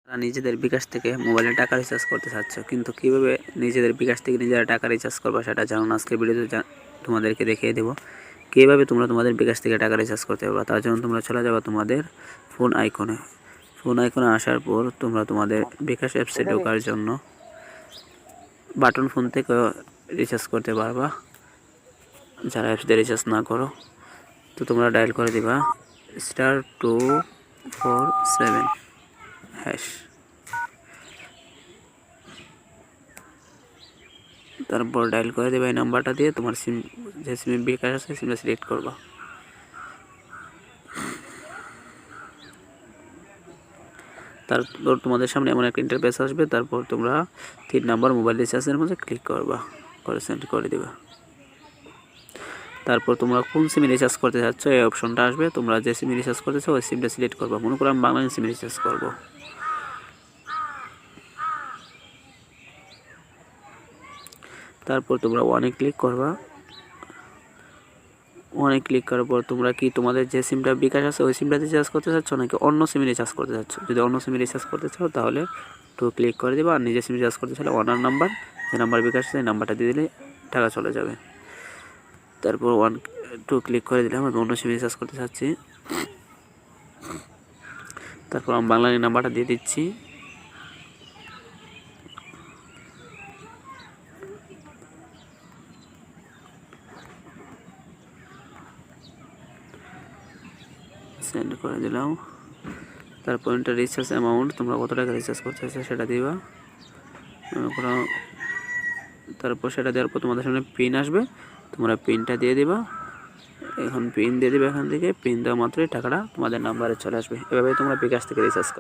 তারা নিজেদের বিকাশ থেকে মোবাইলে টাকা রিচার্জ করতে চাচ্ছ, কিন্তু কীভাবে নিজেদের বিকাশ থেকে নিজেরা টাকা রিচার্জ করবা সেটা জানো না। আজকের ভিডিওতে তোমাদেরকে দেখিয়ে দেবো কীভাবে তোমরা তোমাদের বিকাশ থেকে টাকা রিচার্জ করতে পারবা। তার জন্য তোমরা চলে যাবে তোমাদের ফোন আইকনে আসার পর তোমরা তোমাদের বিকাশ অ্যাপসে ঢোকার জন্য বাটন ফোন থেকে রিচার্জ করতে পারবা। যারা অ্যাপস দিয়ে রিচার্জ না করো তো তোমরা ডায়াল করে দিবা *247#। তারপর ডায়াল করে দেবে এই নাম্বারটা দিয়ে তোমার সিম, যে সিমে বিকাশ আছে সিমটা সিলেক্ট করবা। তারপর তোমাদের সামনে এমন একটা ইন্টারফেস আসবে, তারপর তোমরা 3 নাম্বার মোবাইল রিচার্জের মধ্যে ক্লিক করবা, করে সেন্ড করে দিবা। তারপর তোমরা কোন সিমে রিচার্জ করতে চাচ্ছ এই অপশনটা আসবে, তোমরা যে সিমে রিচার্জ করতে চাও ওই সিমটা সিলেক্ট করবা। মনে করো আমি বাংলাদেশ সিমে রিচার্জ করবো। তারপর তোমরা ওয়ানে ক্লিক করবা। ওয়ানে ক্লিক করার পর তোমরা কি তোমাদের যে সিমটা বিকাশ আছে ওই সিমটাতে রিচার্জ করতে চাচ্ছ নাকি অন্য সিমে রিচার্জ করতে চাচ্ছ। যদি অন্য সিমে রিচার্জ করতে চাও তাহলে 2 ক্লিক করে দেবা, আর নিজের সিমে রিচার্জ করতে চাইলে ওনার নাম্বার, যে নাম্বার বিকাশ আছে এই নাম্বারটা দিয়ে দিলে টাকা চলে যাবে। তারপর 2 ক্লিক করে দিলাম, আমি অন্য সিমে রিচার্জ করতে চাচ্ছি। তারপর আমি বাংলাদেশ নাম্বারটা দিয়ে দিচ্ছি। সেন্ড করে দিলাম। তারপর এটা রিচার্জ অ্যামাউন্ট, তোমরা কত টাকা রিচার্জ করতে চাইছো সেটা দিবা। তারপর সেটা দেওয়ার পর তোমাদের সামনে পিন আসবে, তোমরা পিনটা দিয়ে দিবা। এখন পিন দিয়ে দিবে, এখান থেকে পিন দেওয়া মাত্রই টাকাটা তোমাদের নাম্বারে চলে আসবে। এভাবে তোমরা বিকাশ থেকে রিচার্জ করো।